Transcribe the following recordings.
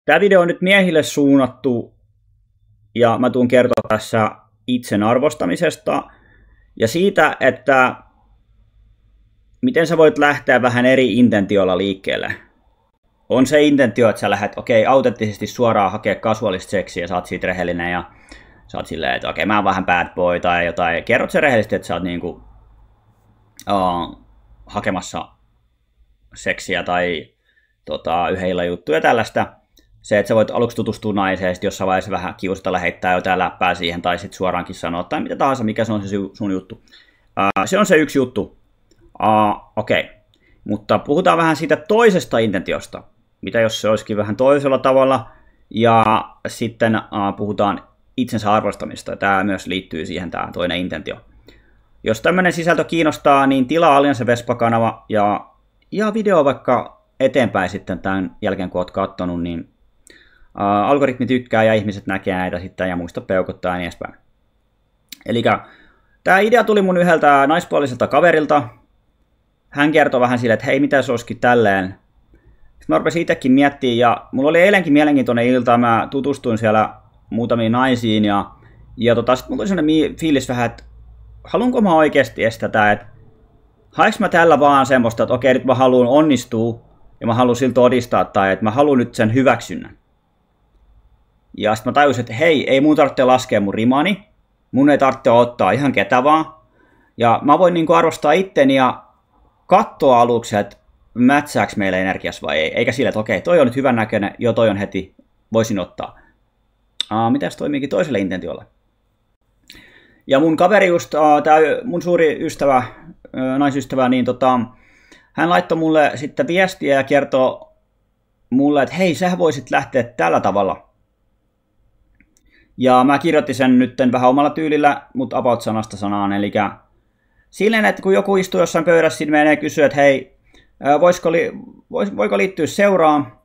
Tämä video on nyt miehille suunnattu ja mä tuun kertoa tässä itsen arvostamisesta ja siitä, että miten sä voit lähteä vähän eri intentiolla liikkeelle. On se intentio, että sä lähdet autenttisesti suoraan hakea kasuaalista seksiä ja sä oot siitä rehellinen ja sä oot silleen, että mä oon vähän bad boy tai jotain. Kerrot se rehellisesti, että sä oot niinku hakemassa seksiä tai yhden illan juttuja tällaista. Se, että sä voit aluksi tutustua naiseen ja sitten jossain vaiheessa vähän kiusatella heittää jotain läppää siihen tai sitten suoraankin sanoa tai mitä tahansa, mikä se on se sun juttu. Se on se yksi juttu. Mutta puhutaan vähän siitä toisesta intentiosta. Mitä jos se olisikin vähän toisella tavalla. Ja sitten puhutaan itsensä arvostamista. Tämä myös liittyy siihen tämä toinen intentio. Jos tämmöinen sisältö kiinnostaa, niin tilaa Allianse Vespa-kanava ja video vaikka eteenpäin sitten tämän jälkeen, kun olet katsonut, niin algoritmi tykkää ja ihmiset näkee näitä sitten ja muista peukuttaa ja niin edespäin. Eli tämä idea tuli mun yhdeltä naispuoliselta kaverilta. Hän kertoi vähän silleen, että hei, mitä se olisikin tälleen. Sitten mä rupesin itsekin miettimään ja mulla oli eilenkin mielenkiintoinen ilta. Mä tutustuin siellä muutamiin naisiin ja sitten mulla oli sellainen fiilis vähän, että haluanko mä oikeasti estää tätä, että haeks mä tällä vaan semmoista, että okei, nyt mä haluan onnistua ja mä haluan siltä todistaa tai että mä haluan nyt sen hyväksynnän. Ja sitten mä tajusin, että hei, ei mun tarvitse laskea mun rimani, mun ei tarvitse ottaa ihan ketä vaan. Ja mä voin niinku arvostaa itteni ja katsoa aluksi, että mätsääks meille energiassa vai ei. Eikä sille, että okei, toi on nyt hyvän näköinen, jo toi on heti, voisin ottaa. Mitäs toimiikin toiselle intentiolle? Ja mun kaveri just, tää mun suuri ystävä, naisystävä, niin hän laittoi mulle sitten viestiä ja kertoi mulle, että hei, sähän voisit lähteä tällä tavalla. Ja mä kirjoitin sen nyt vähän omalla tyylillä, mutta about sanasta sanaan. Eli silleen, että kun joku istuu jossain pöydässä, niin menee kysyä, että hei, voiko liittyä seuraan?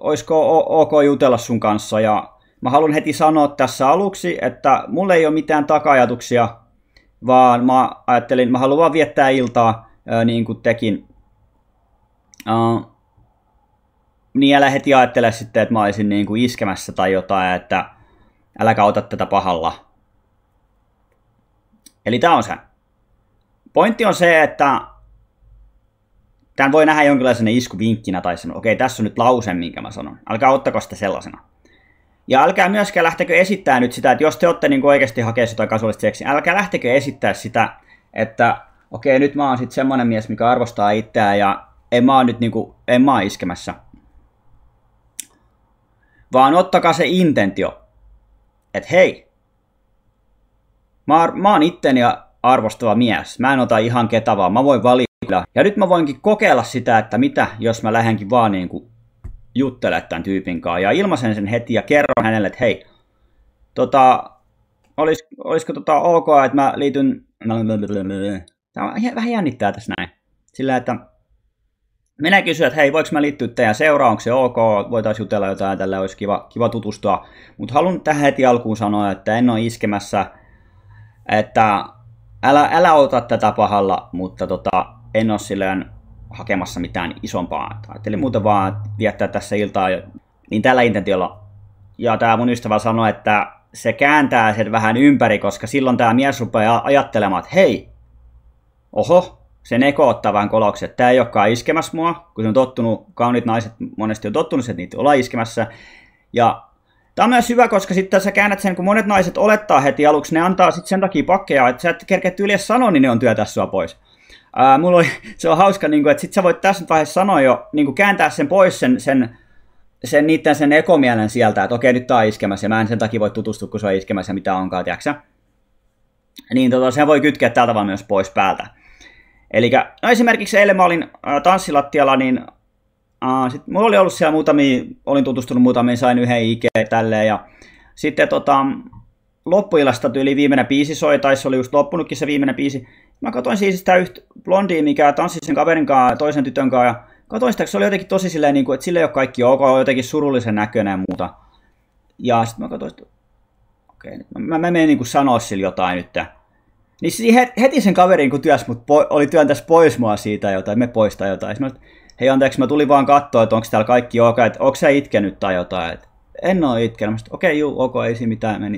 Olisiko ok jutella sun kanssa? Ja mä haluan heti sanoa tässä aluksi, että mulla ei ole mitään taka-ajatuksia, vaan mä ajattelin, mä haluan vaan viettää iltaa niin kuin tekin. Niin älä heti ajattele sitten, että mä olisin niin kuin iskemässä tai jotain, että äläkä ota tätä pahalla. Eli tää on se. Pointti on se, että tämän voi nähdä jonkinlaisena iskuvinkkinä tai sanoa, okei, tässä on nyt lause, minkä mä sanon. Älkää ottako sitä sellaisena. Ja älkää myöskään lähtekö esittää nyt sitä, että jos te olette niin kuin oikeasti hakea jotain kasuaalista seksiä, älkää lähtekö esittää sitä, että okei, nyt mä oon sitten semmonen mies, mikä arvostaa itseään ja en mä oon iskemässä. Vaan ottakaa se intentio, että hei, mä oon itteni arvostava mies, mä en ota ihan ketä vaan, mä voin valita. Ja nyt mä voinkin kokeilla sitä, että mitä, jos mä lähdenkin vaan niin kuin juttelemaan tämän tyypin kanssa. Ja ilmaisen sen heti ja kerron hänelle, että hei, olisiko ok, että mä liityn. Tämä vähän jännittää tässä näin. Sillä, että menee kysyä, että hei, voiko mä liittyä teidän seuraan, onko se ok, voitaisiin jutella jotain, tällä olisi kiva tutustua. Mutta haluan tähän heti alkuun sanoa, että en ole iskemässä, että älä ota tätä pahalla, mutta en ole silleen hakemassa mitään isompaa. Ajattelin muuten vaan viettää tässä iltaa niin tällä intentiolla. Ja tämä mun ystävä sanoi, että se kääntää sen vähän ympäri, koska silloin tämä mies rupeaa ajattelemaan, että hei, oho, se neko ottaa vähän kolauksia, että tämä ei olekaan iskemässä mua, kun se on tottunut, kauniit naiset monesti on tottunut, että niitä ollaan iskemässä. Ja tämä on myös hyvä, koska sitten sä käännät sen, kun monet naiset olettaa heti aluksi, ne antaa sitten sen takia pakkeja, että sä et kerkeä tyyliä sanoa, niin ne on työtä sua pois. Se on hauska, että sit sä voit tässä vaiheessa sanoa jo, kääntää sen pois sen ekomielen sieltä, että okei, nyt tää on iskemässä ja mä en sen takia voi tutustua, kun se on iskemässä ja mitä onkaan, tiiäksä. Niin se voi kytkeä tältä vaan myös pois päältä. Eli esimerkiksi eilen mä olin tanssilattialla, niin sit mulla oli ollut siellä olin tutustunut muutamiin, sain yhden IG tälleen ja sitten loppuillasta tyyli viimeinen biisi soi, tai se oli just loppunutkin se viimeinen biisi. Mä katsoin siis sitä yhtä blondia, mikä tanssi sen kaverin kanssa, toisen tytön kanssa, ja katsoin sitä, se oli jotenkin tosi silleen, että sille ei ole kaikki ok, jotenkin surullisen näköinen ja muuta. Ja sitten mä katsoin, että okei, mä menen sanoa sille jotain nyt. Niin heti sen kaverin, kun oli työntäisi pois mua siitä jotain, me poistaa jotain. Mä hei anteeksi, mä tulin vaan katsoa, että onko täällä kaikki ok, että onko sä itkenyt tai jotain. Et, en ole itkenyt. Okei, juu, ok, ei siinä mitään.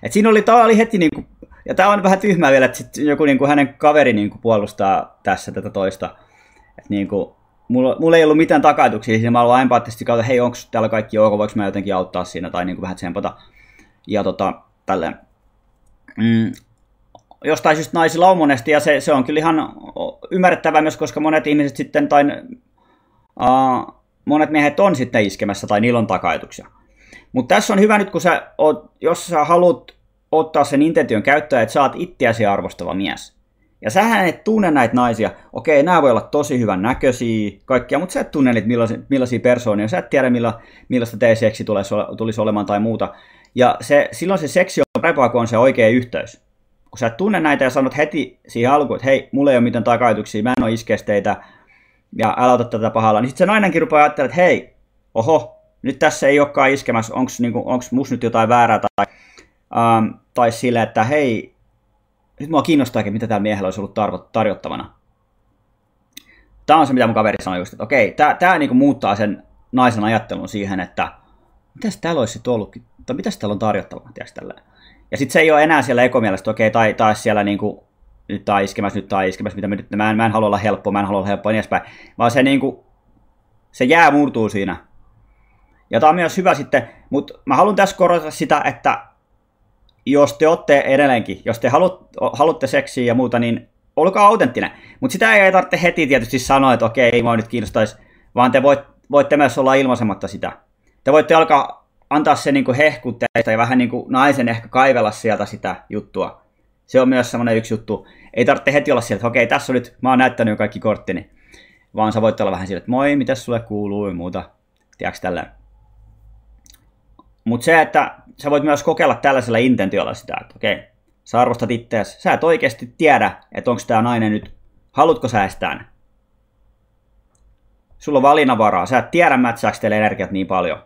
Et siinä oli heti, niin kuin, ja tää on vähän tyhmää vielä, että sit joku niin kuin hänen kaveri niin kuin puolustaa tässä tätä toista. Et, niin kuin, mulla ei ollut mitään takaituksia, siinä mä aloin empaattisesti kautta, hei, onko täällä kaikki ok, voiko mä jotenkin auttaa siinä, tai niin kuin vähän tsempata. Ja tälleen. Jostain syystä naisilla on monesti, ja se on kyllä ihan ymmärrettävää myös, koska monet ihmiset sitten, tai monet miehet on sitten iskemässä, tai niillä on takaituksia. Mutta tässä on hyvä nyt, kun jos sä haluat ottaa sen intention käyttöön, että sä oot itseäsi arvostava mies. Ja sähän et tunne näitä naisia. Okei, nämä voi olla tosi hyvän näköisiä, kaikkia, mutta sä et tunne niitä millaisia persoonia, sä et tiedä millaista teidän seksi tulisi olemaan tai muuta. Ja silloin se seksi on parempaa, kun on se oikea yhteys. Kun sä et tunne näitä ja sanot heti siihen alkuun, että hei, mulla ei ole mitään takaituksia, mä en ole iskeä teitä, ja älä ota tätä pahalla, niin sitten se nainenkin rupeaa ajattelemaan, että hei, oho, nyt tässä ei olekaan iskemässä, onko musta nyt jotain väärää, tai sille, että hei, nyt mua kiinnostaakin, mitä täällä miehellä olisi ollut tarjottavana. Tämä on se, mitä mun kaveri sanoi just, että okei, tämä niinku muuttaa sen naisen ajattelun siihen, että mitäs täällä olisi sitten ollutkin, tai mitäs täällä on tarjottavana, tiedätkö tälleen. Ja sitten se ei ole enää siellä ekomielestä, okei, tai taas siellä niinku, nyt tää iskemässä, mitä mä en halua olla helppo, niin edespäin. Vaan se niinku, se jää murtuu siinä. Ja tää on myös hyvä sitten, mutta mä haluan tässä korostaa sitä, että jos te olette edelleenkin, jos te haluatte seksiä ja muuta, niin olkaa autenttinen. Mutta sitä ei tarvitse heti tietysti sanoa, että okei, ei mua nyt kiinnostaisi, vaan te voitte myös olla ilmaisematta sitä. Te voitte alkaa antaa se niinku hehkutteista ja vähän niinku naisen ehkä kaivella sieltä sitä juttua. Se on myös semmoinen yksi juttu. Ei tarvitse heti olla sieltä, että okei, tässä on nyt, mä oon näyttänyt jo kaikki korttini. Vaan sä voit olla vähän sillä, että moi, mitäs sulle kuuluu ja muuta. Tiedätkö tälleen. Mutta se, että sä voit myös kokeilla tällaisella intentiolla sitä, että okei, sä arvostat itseäsi. Sä et oikeasti tiedä, että onko tää nainen nyt, haluatko sä estää. Sulla on valinnanvaraa. Sä et tiedä, mätsääkö teille energiat niin paljon.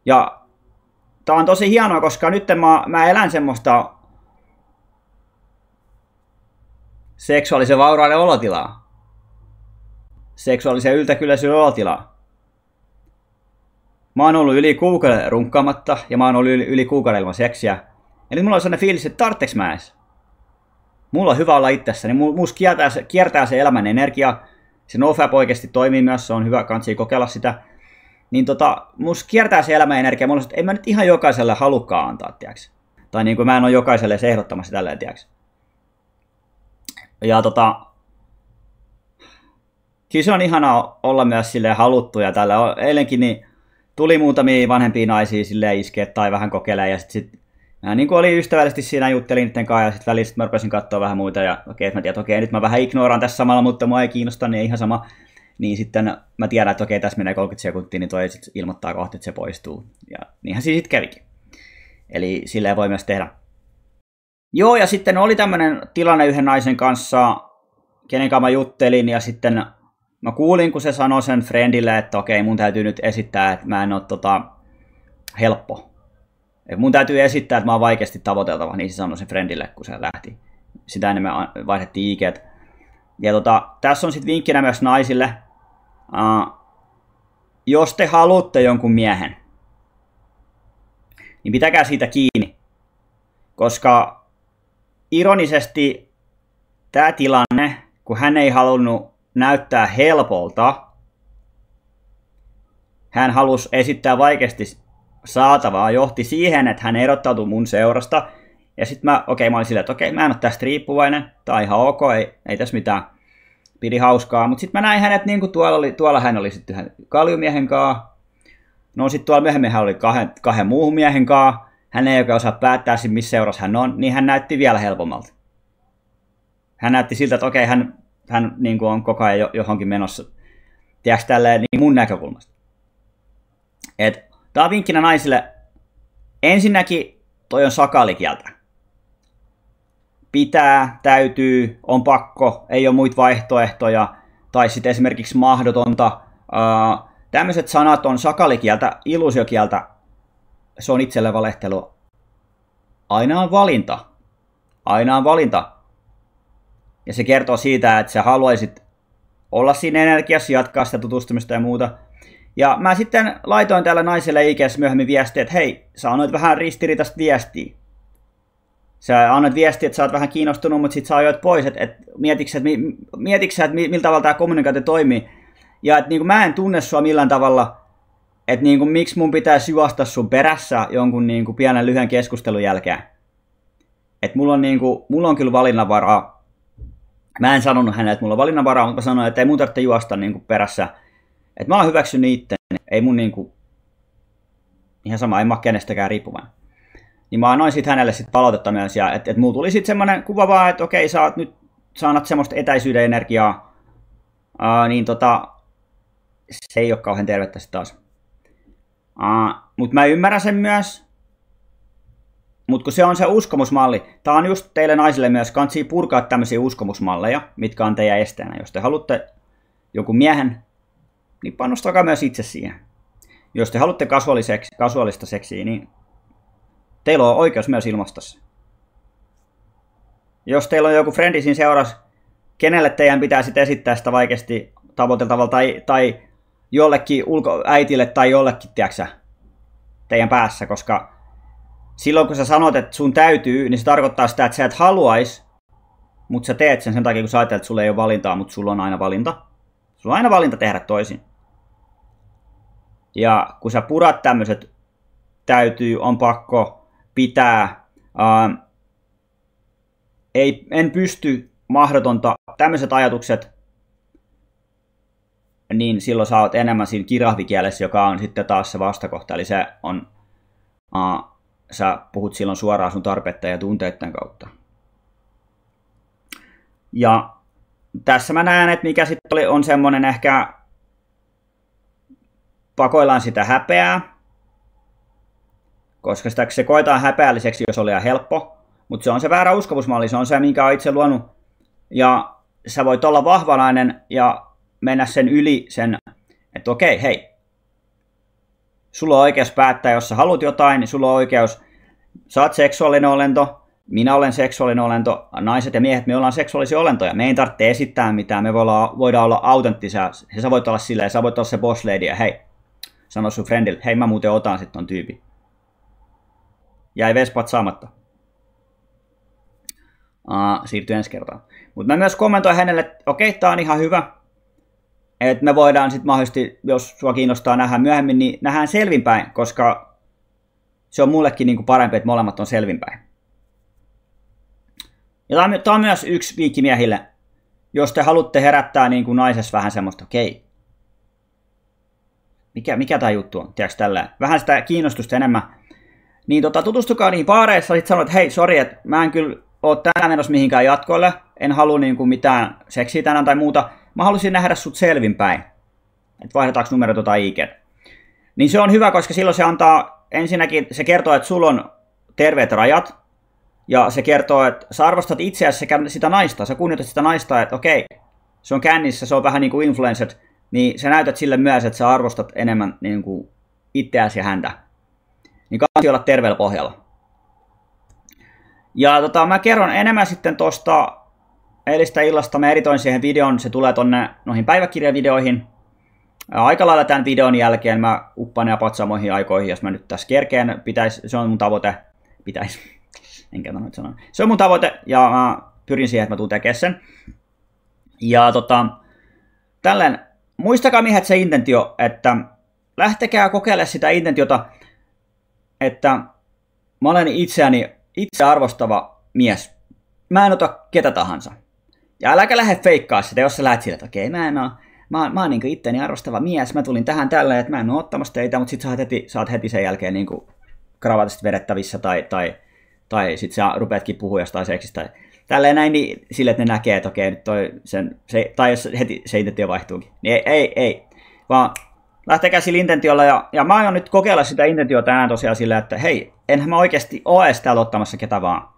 Ja tää on tosi hienoa, koska nyt mä elän semmoista seksuaalisen vaurauden olotilaa. Seksuaalisen yltäkylläisyyden olotilaa. Mä oon ollut yli kuukauden runkkaamatta ja mä oon ollut yli kuukauden ilman seksiä. Eli mulla on sellainen fiilis, että tarvitseks mä edes. Mulla on hyvä olla itsessäni. Musta kiertää se elämän energia. Se NoFap oikeasti toimii myös, se on hyvä, kansi kokeilla sitä. Niin musta kiertää se elämän energia. Mulla on, että en mä nyt ihan jokaiselle halukkaan antaa, tiiäks. Tai niin kuin mä en ole jokaiselle ehdottamassa tälleen, tiiäks. Ja kyllä se on ihanaa olla myös silleen haluttu ja tällä. Eilenkin niin tuli muutamia vanhempia naisia silleen iskeä tai vähän kokeilemaan ja sit niin kuin oli ystävällisesti siinä juttelin niiden kanssa ja sitten välillä mä rupesin katsoa vähän muita ja okei, että mä tiedän, että okei, nyt mä vähän ignoraan tässä samalla, mutta mua ei kiinnosta, niin ihan sama. Niin sitten mä tiedän, että okei, tässä menee 30 sekuntia, niin toi sit ilmoittaa kohta, että se poistuu. Ja niinhän se sitten kävikin. Eli silleen voi myös tehdä. Joo, ja sitten oli tämmöinen tilanne yhden naisen kanssa, kenen kanssa mä juttelin, ja sitten mä kuulin, kun se sanoi sen friendille, että okei, mun täytyy nyt esittää, että mä en ole helppo. Et mun täytyy esittää, että mä oon vaikeasti tavoiteltava, niin se sanoi sen friendille, kun se lähti. Sitä ennen me vaihdettiin IG:t. Ja tässä on sitten vinkkinä myös naisille. Jos te haluatte jonkun miehen, niin pitäkää siitä kiinni. Koska ironisesti tämä tilanne, kun hän ei halunnut näyttää helpolta, hän halusi esittää vaikeasti saatavaa, johti siihen, että hän erottautui mun seurasta. Ja sitten mä olin silleen, että okei, mä en ole tästä riippuvainen, tää on ihan ok, ei tässä mitään, pidi hauskaa. Mutta sitten mä näin hänet, niin kuin tuolla hän oli sitten kaljumiehen kanssa. No sitten tuolla myöhemmin hän oli kahden muuhun miehen kanssa. Hän ei oikein osaa päättää, missä seurassa hän on, niin hän näytti vielä helpommalta. Hän näytti siltä, että okei, hän niin kuin on koko ajan johonkin menossa, tiedätkö tälleen, niin mun näkökulmasta. Tää on vinkkinä naisille. Ensinnäkin toi on sakalikieltä. Pitää, täytyy, on pakko, ei ole muita vaihtoehtoja, tai sitten esimerkiksi mahdotonta. Tämmöiset sanat on sakalikieltä, illuusiokieltä, se on itselle valehtelua. Aina on valinta. Aina on valinta. Ja se kertoo siitä, että sä haluaisit olla siinä energiassa, jatkaa sitä tutustumista ja muuta. Ja mä sitten laitoin täällä naiselle IG:ssä myöhemmin viestiä, että hei, sä annoit vähän ristiriitaista viestiä. Sä annoit viestiä, että sä oot vähän kiinnostunut, mutta sit sä ajoit pois, että mietitkö sä, että millä tavalla tää kommunikaatio toimii. Ja että niin mä en tunne sua millään tavalla, että niin miksi mun pitäisi juosta sun perässä jonkun niin pienen lyhyen keskustelun jälkeen. Että mulla on kyllä valinnanvaraa. Mä en sanonut hänelle, että mulla on valinnanvaraa, mutta mä sanoin, että ei mun tarvitse juosta niin perässä. Että mä oon hyväksynyt itteni, ei mun ihan sama, en mä ole kenestäkään riippuvainen. Niin mä annoin sit hänelle sit palautetta myös, ja että mulla tuli sit semmonen kuva vaan, että okei, sä annat semmoista etäisyyden energiaa, niin se ei ole kauhean tervettä sit taas. Mutta mä ymmärrän sen myös, mutta kun se on se uskomusmalli, tää on just teille naisille myös, kantsii purkaa tämmöisiä uskomusmalleja, mitkä on teidän esteenä. Jos te haluatte joku miehen, niin panostakaa myös itse siihen. Jos te haluatte kasuaalista seksiä, niin teillä on oikeus myös ilmaista se. Jos teillä on joku frendi siinä seurassa, kenelle teidän pitää sitten esittää sitä vaikeasti tavoiteltavalla tai jollekin äitille tai jollekin, tiedätkö, teidän päässä, koska silloin kun sä sanot, että sun täytyy, niin se tarkoittaa sitä, että sä et haluaisi, mutta sä teet sen takia, kun sä ajattelet, että sulla ei ole valintaa, mutta sulla on aina valinta. Sulla on aina valinta tehdä toisin. Ja kun sä purat tämmöiset täytyy, on pakko, pitää, en pysty, mahdotonta, tämmöiset ajatukset, niin silloin sä oot enemmän siinä kirahvikielessä, joka on sitten taas se vastakohta. Eli se on, sä puhut silloin suoraan sun tarpeiden ja tunteiden kautta. Ja tässä mä näen, että mikä sitten on semmoinen ehkä, pakoillaan sitä häpeää, koska se koetaan häpeälliseksi, jos oli ihan helppo, mutta se on se väärä uskomusmalli, se on se, minkä on itse luonut. Ja sä voit olla vahvanainen ja mennä sen yli sen, että okei, hei, sulla on oikeus päättää, jos sä haluat jotain, niin sulla on oikeus, sä oot seksuaalinen olento, minä olen seksuaalinen olento, naiset ja miehet, me ollaan seksuaalisia olentoja, me ei tarvitse esittää mitään, me voidaan olla autenttisia, sä voit olla silleen, sä voit olla se boss lady ja hei, sano sun friendille, hei mä muuten otan sit ton tyypin. Jäi vespat saamatta. Siirtyy ensi kertaan. Mutta mä myös kommentoin hänelle, että okei, tää on ihan hyvä. Että me voidaan sitten mahdollisesti, jos sua kiinnostaa nähdä myöhemmin, niin nähdään selvinpäin, koska se on mullekin niinku parempi, että molemmat on selvinpäin. Ja tää on myös yksi vinkki miehille, jos te haluatte herättää niinku naisessa vähän semmoista, okei, mikä tää juttu on, tiedätkö tällä, vähän sitä kiinnostusta enemmän, niin tutustukaa niihin baareissa, sit sanoit, että hei, sori, että mä en kyllä ole tänään menossa mihinkään jatkoille, en halua niinku mitään seksiä tänään tai muuta, mä haluaisin nähdä sut selvinpäin, että vaihdetaanko numerot tai IG. Niin se on hyvä, koska silloin se antaa, ensinnäkin se kertoo, että sulla on terveet rajat, ja se kertoo, että sä arvostat itseäsi sekä sitä naista, sä kunnioitat sitä naista, että okei, se on kännissä, se on vähän niin kuin influencer, niin sä näytät sille myös, että sä arvostat enemmän niin kuin itseäsi ja häntä. Niin kannattaa olla terveellä pohjalla. Ja mä kerron enemmän sitten tuosta eilistä illasta, mä editoin siihen videon, se tulee tonne noihin päiväkirjavideoihin. Aika lailla tämän videon jälkeen mä uppaan ja patsaan muihin aikoihin, jos mä nyt tässä kerkeen, se on mun tavoite, enkä nyt sanoa. Se on mun tavoite ja mä pyrin siihen, että mä tuun tekemään sen. Ja tälleen, muistakaa miehet se intentio, että lähtekää kokeilemaan sitä intentiota, että mä olen itse arvostava mies. Mä en ota ketä tahansa. Ja äläkä lähde feikkaa sitä, jos sä lähdet sille, että okei, mä oon niinku itteni arvostava mies, mä tulin tähän tälleen, että mä en oo ottamassa teitä, mutta sit sä oot heti sen jälkeen niinku kravatista vedettävissä tai sit sä rupeatkin puhua jostain seksistä. Tälleen näin, niin sille, että ne näkee, että okei, nyt tai jos heti se intentio vaihtuukin. Niin ei. Vaan lähtekää sillä intentiolla, ja mä aion nyt kokeilla sitä intentiota tänään tosiaan sillä, että hei, enhän mä oikeasti oo edes täällä ottamassa ketä vaan.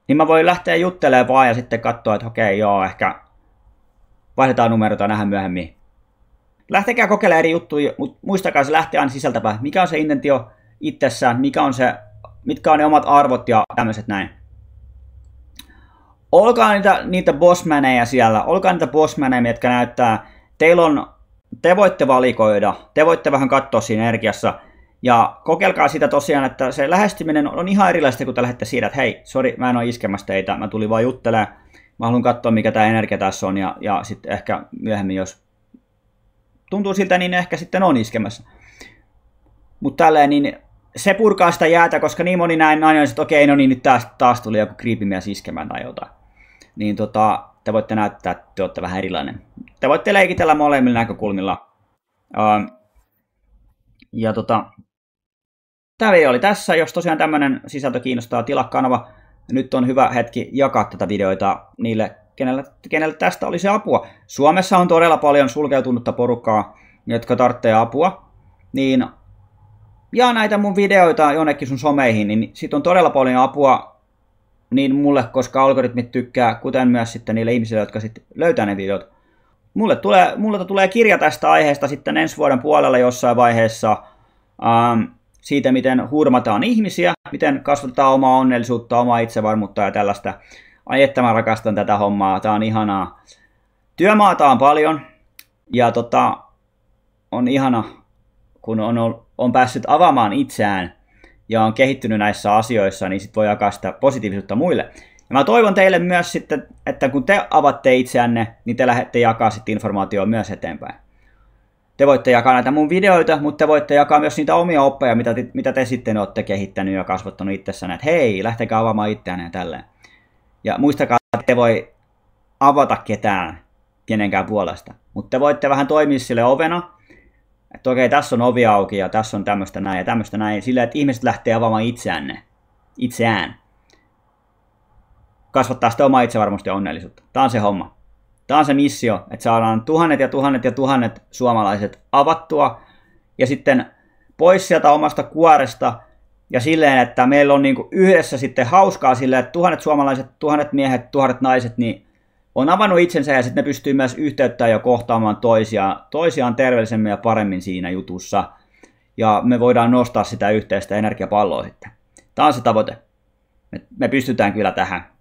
Niin mä voin lähteä juttelemaan vaan ja sitten katsoa, että okei, joo, ehkä vaihdetaan numeroita ja nähdään myöhemmin. Lähtekää kokeilemaan eri juttuja, mutta muistakaa se lähtee aina sisältäpäin. Mikä on se intentio itsessään, mitkä on ne omat arvot ja tämmöiset näin. olkaa niitä bossmaneja siellä, olkaa niitä bossmaneja, jotka näyttää, te voitte valikoida, te voitte vähän katsoa siinä energiassa, ja kokeilkaa sitä tosiaan, että se lähestyminen on ihan erilaista, kun te lähdette siitä, että hei, sori, mä en ole iskemässä teitä, mä tulin vaan juttelemaan, mä haluan katsoa, mikä tämä energia tässä on, ja sitten ehkä myöhemmin, jos tuntuu siltä, niin ehkä sitten on iskemässä. Mutta tälleen, niin se purkaa sitä jäätä, koska niin moni näin aina, että okei, no niin, nyt taas tuli joku creepymies iskemään tai jotain. Niin te voitte näyttää, että te olette vähän erilainen. Te voitte leikitellä molemmilla näkökulmilla. Tämä video oli tässä. Jos tosiaan tämmöinen sisältö kiinnostaa, tilaa kanava. Nyt on hyvä hetki jakaa tätä videoita niille, kenelle tästä olisi apua. Suomessa on todella paljon sulkeutunutta porukkaa, jotka tarvitsee apua. Niin jaa näitä mun videoita jonnekin sun someihin, niin siitä on todella paljon apua niin mulle, koska algoritmit tykkää, kuten myös sitten niille ihmisille, jotka sitten löytää ne videot. Mulle tulee kirja tästä aiheesta sitten ensi vuoden puolella jossain vaiheessa siitä, miten hurmataan ihmisiä, miten kasvatetaan omaa onnellisuutta, omaa itsevarmuutta ja tällaista. Ai että mä rakastan tätä hommaa, tää on ihanaa. Työmaata on paljon ja on ihana, kun on päässyt avaamaan itseään ja on kehittynyt näissä asioissa, niin sit voi jakaa sitä positiivisuutta muille. Ja mä toivon teille myös sitten, että kun te avatte itseänne, niin te lähdette jakaa sitten informaatiota myös eteenpäin. Te voitte jakaa näitä mun videoita, mutta te voitte jakaa myös niitä omia oppeja, mitä te sitten olette kehittänyt ja kasvattanut itsessänne, että hei, lähtekää avaamaan itseänne ja tälleen. Ja muistakaa, että te voi avata ketään kenenkään puolesta, mutta te voitte vähän toimia sille ovena, että okei, tässä on ovi auki ja tässä on tämmöistä näin ja tämmöistä näin, silleen, että ihmiset lähtee avaamaan itseään. Kasvattaa sitä omaa itsevarmuutta ja onnellisuutta. Tämä on se homma. Tämä on se missio, että saadaan tuhannet ja tuhannet ja tuhannet suomalaiset avattua ja sitten pois sieltä omasta kuoresta ja silleen, että meillä on niinku yhdessä sitten hauskaa silleen, että tuhannet suomalaiset, tuhannet miehet, tuhannet naiset niin on avannut itsensä ja sitten ne pystyy myös yhteyttämään ja kohtaamaan toisiaan terveellisemmin ja paremmin siinä jutussa. Ja me voidaan nostaa sitä yhteistä energiapalloa sitten. Tämä on se tavoite. Me pystytään kyllä tähän.